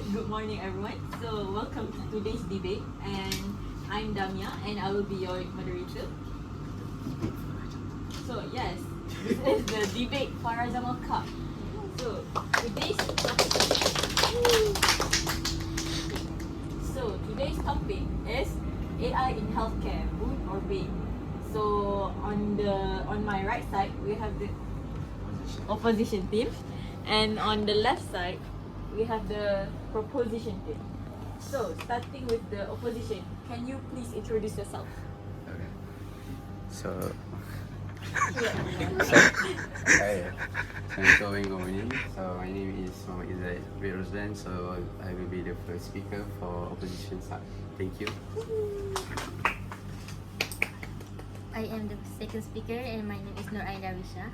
Good morning, everyone. So, welcome to today's debate, and I'm Damia, and I will be your moderator. So, yes, this is the debate Fara Jamal Cup. So, today's topic is AI in healthcare, boon or bane. So, on my right side, we have the opposition team, and on the left side, we have the proposition team. So, starting with the opposition, can you please introduce yourself? Okay. So, Ummi. So my name is Izzat. So I will be the first speaker for opposition side. Thank you. I am the second speaker and my name is Moderator.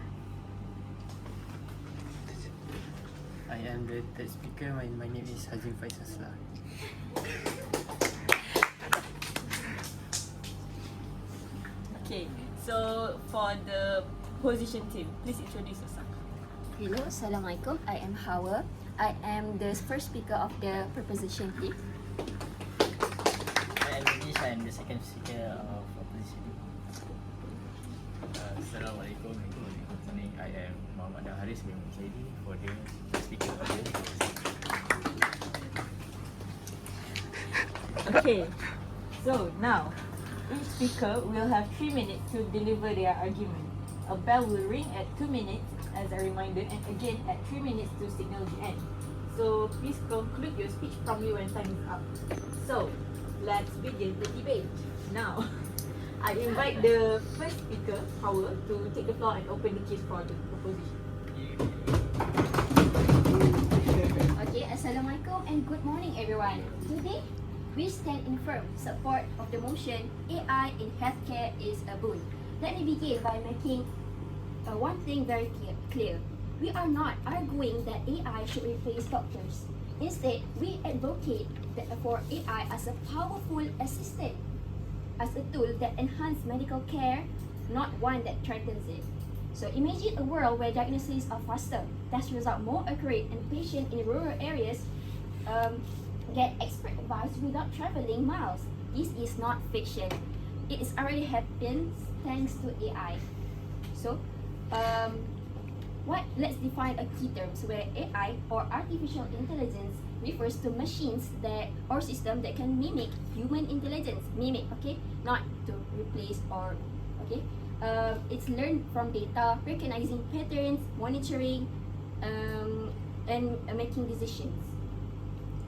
I am the third speaker. My name is Hazim Haslah. Okay, so for the opposition team, please introduce yourself. Hello, Assalamualaikum. I am Hawa. I am the first speaker of the proposition team. I am Danish. I am the second speaker of opposition. Assalamualaikum. Good morning. I am Muhammad Haris bin Musaidi for the speaker of the Okay, so now each speaker will have 3 minutes to deliver their argument. A bell will ring at 2 minutes as a reminder, and again at 3 minutes to signal the end. So please conclude your speech promptly when time is up. So let's begin the debate. Now, I invite the first speaker, Hawa, to take the floor and open the case for the proposition. Okay, Assalamualaikum and good morning everyone. Today, we stand in firm support of the motion AI in healthcare is a boon. Let me begin by making one thing very clear. We are not arguing that AI should replace doctors. Instead, we advocate for AI as a powerful assistant, as a tool that enhances medical care, not one that threatens it. So imagine a world where diagnoses are faster, test results more accurate, and patients in rural areas get expert advice without traveling miles. This is not fiction. It is already happening thanks to AI. So, let's define a key terms where AI or artificial intelligence refers to machines that or systems that can mimic human intelligence. Mimic, okay, not to replace or okay. It's learned from data, recognizing patterns, monitoring, and making decisions.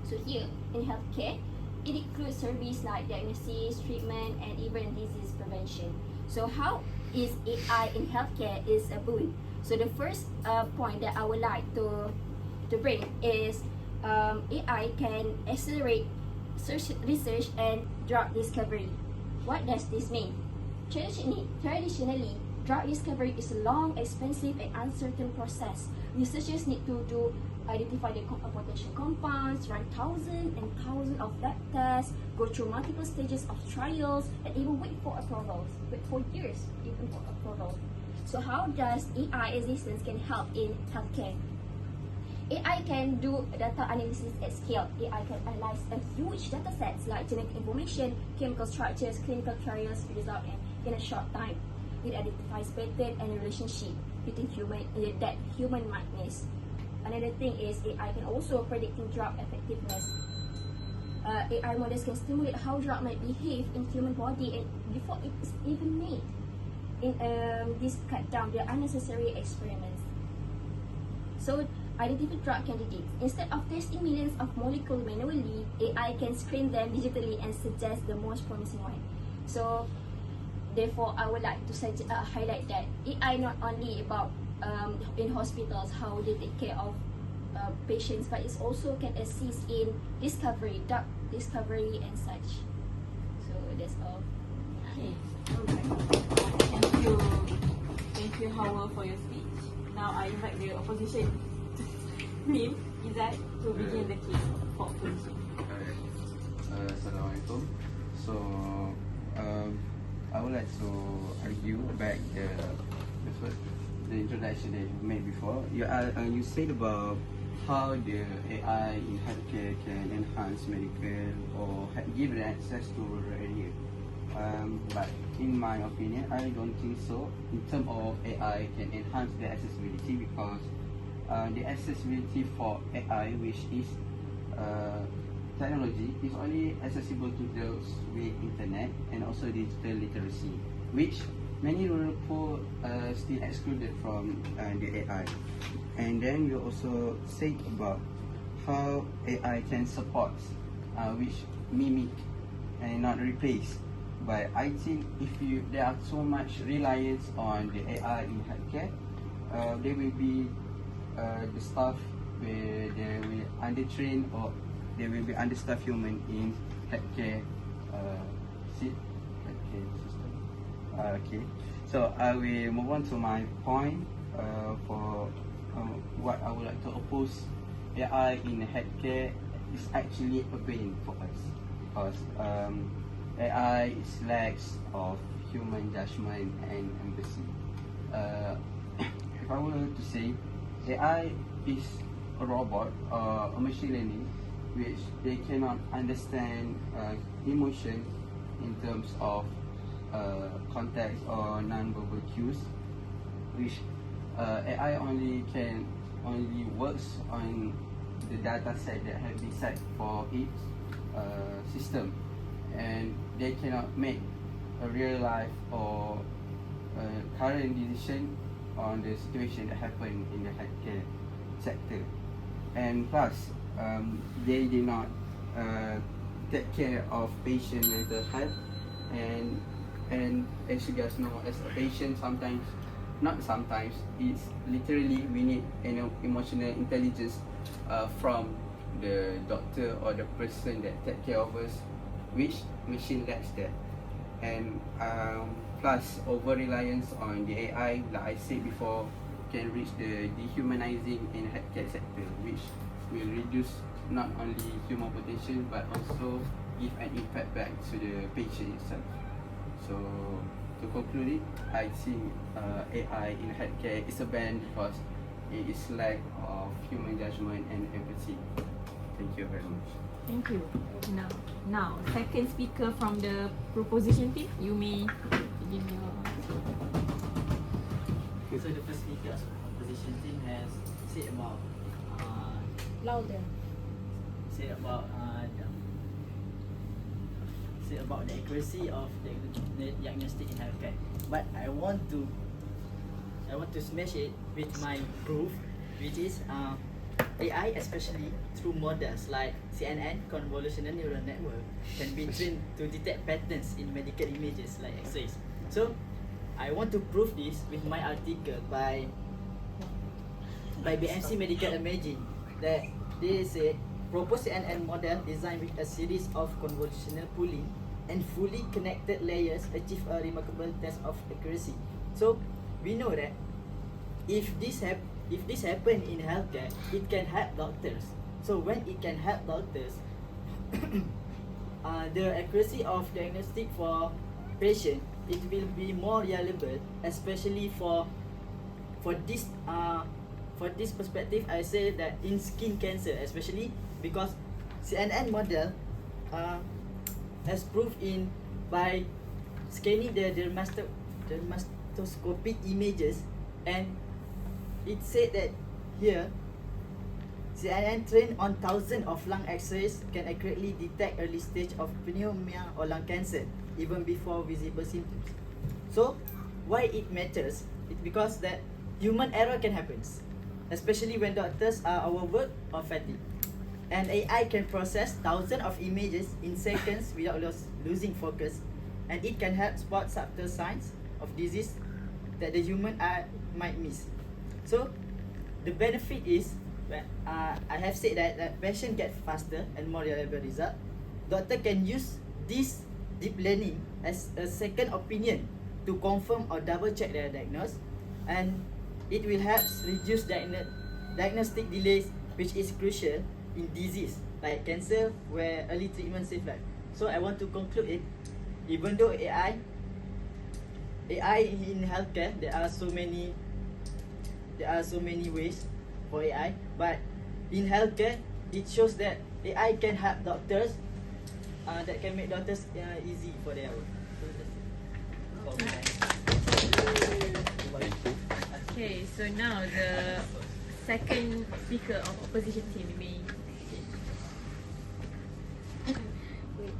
So here in healthcare, it includes services like diagnosis, treatment, and even disease prevention. So how is AI in healthcare is a boon? So the first point that I would like to bring is AI can accelerate research and drug discovery. What does this mean? Traditionally, drug discovery is a long, expensive, and uncertain process. Researchers need to identify the potential compounds, run thousands and thousands of lab tests, go through multiple stages of trials, and even wait for approvals. Wait for years even for approval. So how does AI assistance can help in healthcare? AI can do data analysis at scale. AI can analyze a huge data sets like genetic information, chemical structures, clinical trials results in a short time. It identifies pattern and relationship between human madness. Another thing is AI can also predict drug effectiveness. AI models can stimulate how drug might behave in human body and before it is even made. This cut down the unnecessary experiments. So identify drug candidates. Instead of testing millions of molecules manually, AI can screen them digitally and suggest the most promising one. So therefore, I would like to highlight that AI not only about in hospitals how they take care of patients, but it also can assist in discovery, drug discovery and such. So that's all. Okay. Thank you, Hawa, for your speech. Now I invite the opposition team, Izzat, to begin the case for opposition. Assalamualaikum. So, I would like to argue back the introduction that you made before. You said about how the AI in healthcare can enhance medical or give the access to rural area. But in my opinion, I don't think so. In terms of AI can enhance the accessibility because the accessibility for AI, which is technology, is only accessible to those with internet and also digital literacy, which many rural poor still excluded from the AI. And then you also said about how AI can support, which mimic and not replace. But I think if there are so much reliance on the AI in healthcare, there will be the staff where they will undertrain or they will be understaffed human in healthcare healthcare system. Okay, so I will move on to my point for what I would like to oppose. AI in healthcare is actually a bane for us because AI is lacks of human judgment and empathy. If I were to say, AI is a robot or a machine learning which they cannot understand emotion in terms of context or non-verbal cues, which AI only works on the data set that have been set for each system, and they cannot make a real life or current decision on the situation that happened in the healthcare sector. And plus, they did not take care of patient mental health, and as you guys know, as a patient, it's literally we need emotional intelligence from the doctor or the person that take care of us, which machine lacks that. And plus, over reliance on the AI, like I said before, can reach the dehumanizing in healthcare sector, which will reduce not only human potential but also give an impact back to the patient itself. So to conclude it, I think AI in healthcare is a ban because it is lack of human judgment and empathy. Thank you very much. Thank you. Now, second speaker from the proposition team, you may begin your. So the first speaker of opposition team has said about Louder. said about the accuracy of the diagnostic in healthcare. But I want to smash it with my proof, which is AI, especially through models like CNN, convolutional neural network, can be trained to detect patterns in medical images like X-rays. So I want to prove this with my article by BMC Medical Imaging that they say proposed CNN model designed with a series of convolutional pooling and fully connected layers achieve a remarkable test of accuracy. So we know that if this happen in healthcare, it can help doctors. So when it can help doctors, the accuracy of diagnostic for patient, it will be more reliable, especially for this perspective. I say that in skin cancer, especially because CNN model has proved in by scanning the dermastoscopic images, and it said that here CNN trained on thousands of lung X-rays can accurately detect early stage of pneumonia or lung cancer even before visible symptoms. So why it matters? It's because that human error can happen, especially when doctors are overworked or fatigued. And AI can process thousands of images in seconds without losing focus, and it can help spot subtle signs of disease that the human eye might miss. So the benefit is I have said that patient get faster and more reliable result. Doctor can use this deep learning as a second opinion to confirm or double check their diagnosis, and it will help reduce diagnostic delays, which is crucial in disease like cancer where early treatment save life. So I want to conclude it, even though AI in healthcare, there are so many ways for AI, but in healthcare, it shows that AI can help doctors, that can make doctors easy for their work. So that's it. Okay, so now the second speaker of opposition team may. Wait,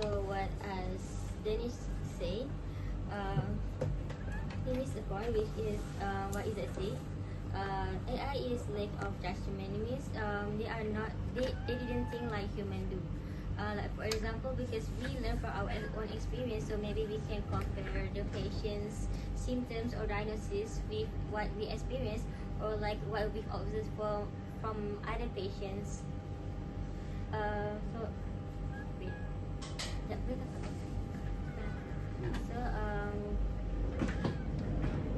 so what as Danish say, he missed the point, which is what Izzat say. AI is lack of judgment, means they are not they didn't think like human do. Like for example, because we learn from our own experience, so maybe we can compare the patient's symptoms or diagnosis with what we experience, or like what we've observed from other patients. So wait. So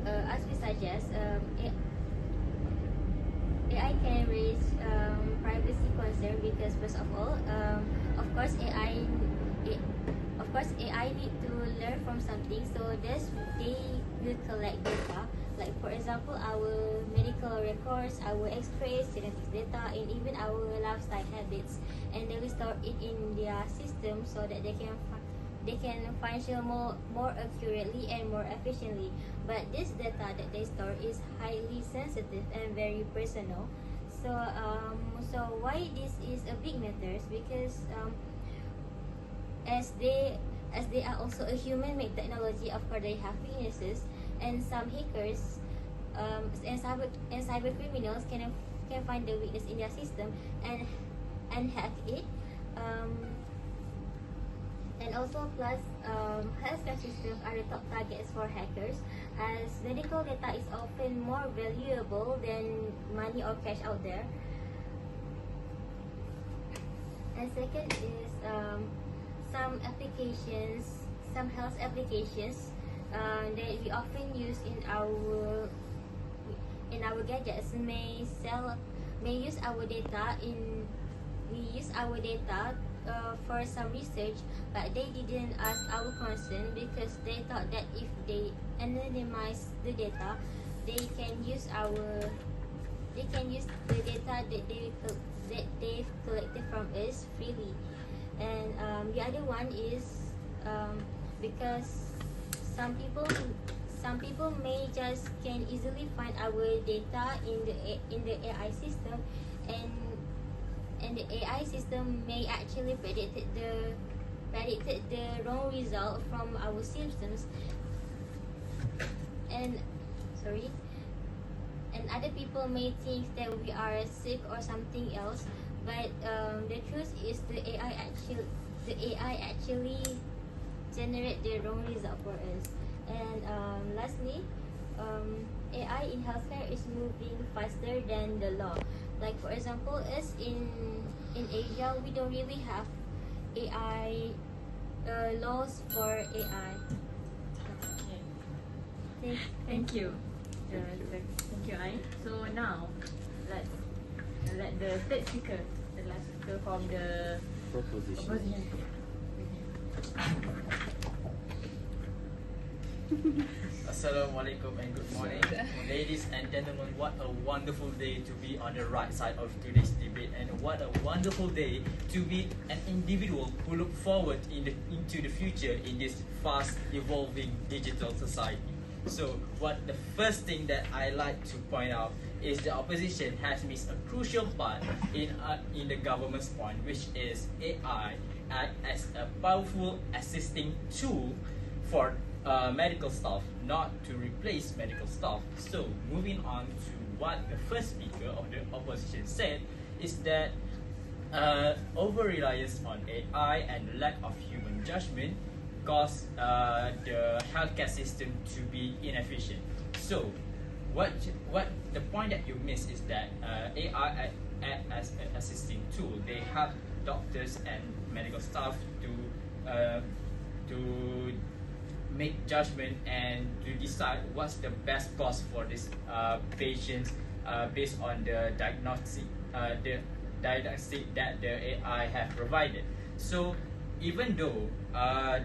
as we suggest, AI can raise privacy concern because first of all, of course AI need to learn from something, so this they will collect data, like for example our medical records, our x-rays, genetics data, and even our lifestyle habits, and they will store it in their system so that they can function more accurately and more efficiently. But this data that they store is highly sensitive and very personal. So so why this is a big matter is because as they are also a human made technology, of course they have weaknesses, and some hackers and cyber criminals can find the weakness in their system and hack it. And also plus healthcare systems are the top targets for hackers, as medical data is often more valuable than money or cash out there. And second is some health applications that we often use in our gadgets may use our data for some research, but they didn't ask our consent because they thought that if they anonymize the data, they can use the data that they've collected from us freely. And the other one is because some people may just can easily find our data in the AI system, and the AI system may actually predicted the wrong result from our systems, and other people may think that we are sick or something else, but the truth is the AI actually generate the wrong result for us. And lastly, AI in healthcare is moving faster than the law. Like for example, us in Asia, we don't really have AI laws for AI. Thank you. Thank you, Ain. So now, let's let the third speaker, the last speaker from the opposition. Assalamualaikum and good morning. Ladies and gentlemen, what a wonderful day to be on the right side of today's debate, and what a wonderful day to be an individual who look forward into the future in this fast evolving digital society. So what the first thing that I like to point out is the opposition has missed a crucial part in the government's point, which is AI act as a powerful assisting tool for medical staff, not to replace medical staff. So moving on to what the first speaker of the opposition said is that over-reliance on AI and lack of human judgment cause the healthcare system to be inefficient. So what the point that you miss is that AI act as an assisting tool. They help doctors and medical staff to make judgment and to decide what's the best course for this patients based on the diagnostic that the AI have provided. So even though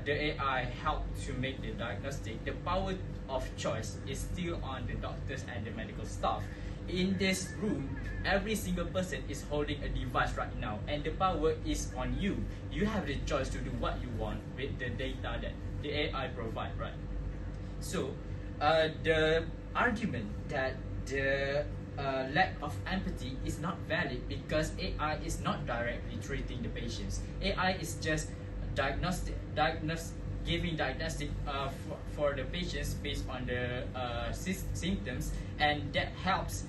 the AI helped to make the diagnostic, the power of choice is still on the doctors and the medical staff. In this room, every single person is holding a device right now, and the power is on you. You have the choice to do what you want with the data that the AI provide, right? So, the argument that the lack of empathy is not valid because AI is not directly treating the patients. AI is just giving diagnostic for the patients based on the symptoms, and that helps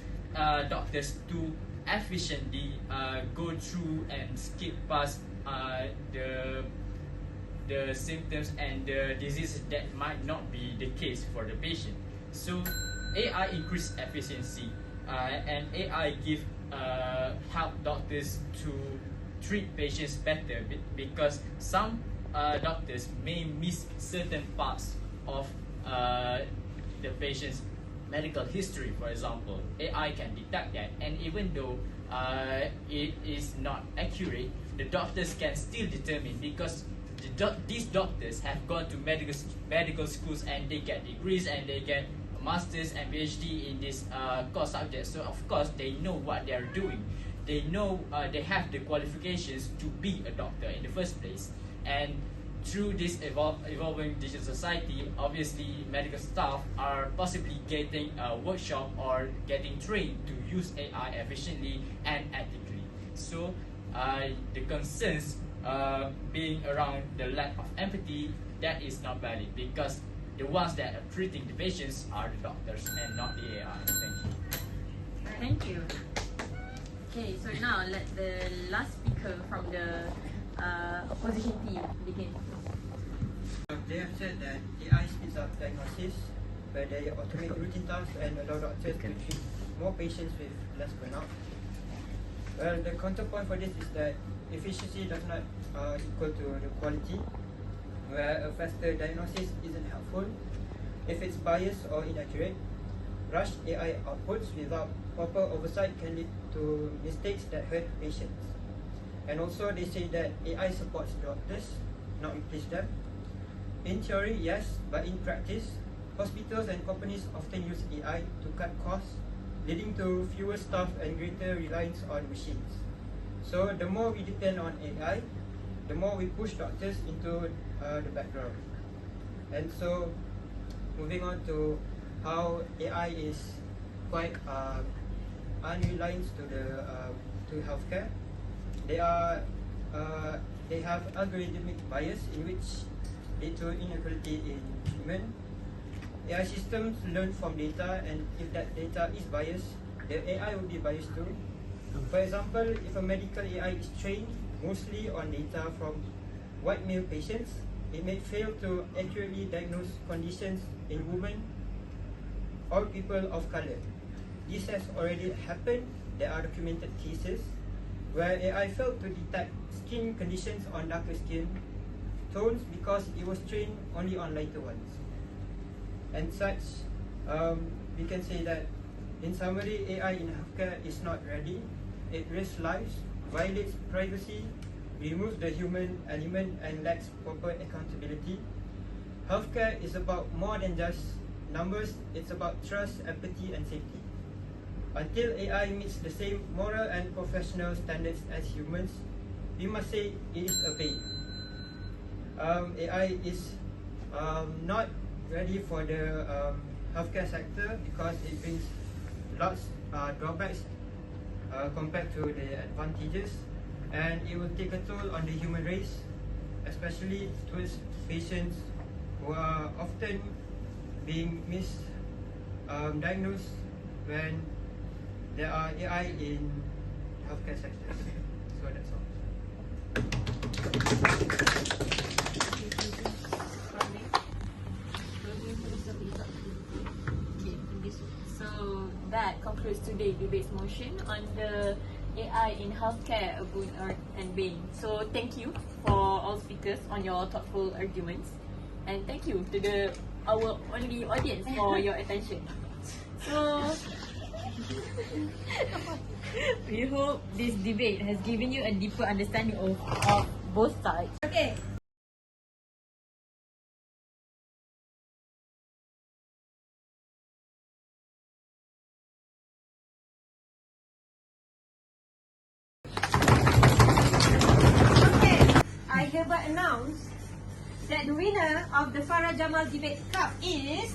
doctors to efficiently go through and skip past the symptoms and the diseases that might not be the case for the patient. So AI increase efficiency, and AI give help doctors to treat patients better because some doctors may miss certain parts of the patient's medical history, for example. AI can detect that, and even though it is not accurate, the doctors can still determine because these doctors have gone to medical schools and they get degrees and they get masters and PhD in this core subject. So of course they know what they are doing. They know they have the qualifications to be a doctor in the first place. And through this evolving digital society, obviously medical staff are possibly getting a workshop or getting trained to use AI efficiently and ethically. So the concerns being around the lack of empathy, that is not valid because the ones that are treating the patients are the doctors and not the AI. Thank you. Thank you. Okay, so now let the last speaker from the opposition team begin. They have said that AI speeds up diagnosis, where they automate routine tasks and allow doctors to treat more patients with less burnout. Well, the counterpoint for this is that efficiency does not equal to the quality, where a faster diagnosis isn't helpful if it's biased or inaccurate. Rushed AI outputs without proper oversight can lead to mistakes that hurt patients. And also they say that AI supports doctors, not replace them. In theory, yes, but in practice, hospitals and companies often use AI to cut costs, leading to fewer staff and greater reliance on machines. So the more we depend on AI, the more we push doctors into the background. And so, moving on to how AI is quite unreliant to healthcare. They have algorithmic bias in which lead to inequality in treatment. AI systems learn from data, and if that data is biased, the AI will be biased too. For example, if a medical AI is trained mostly on data from white male patients, it may fail to accurately diagnose conditions in women or people of color. This has already happened. There are documented cases where AI failed to detect skin conditions on darker skin tones because it was trained only on lighter ones. And such, we can say that in summary, AI in healthcare is not ready. It risks lives, violates privacy, removes the human element, and lacks proper accountability. Healthcare is about more than just numbers. It's about trust, empathy, and safety. Until AI meets the same moral and professional standards as humans, we must say it is a bane. AI is not ready for the healthcare sector because it brings lots drawbacks compared to the advantages, and it will take a toll on the human race, especially towards patients who are often being misdiagnosed when there are AI in healthcare sectors. So that's all. So that concludes today's debate motion on the AI in healthcare, a boon and bane. So thank you for all speakers on your thoughtful arguments, and thank you to our only audience for your attention. So we hope this debate has given you a deeper understanding of both sides. Okay. I hereby announce that the winner of the Fara Jamal Debate Cup is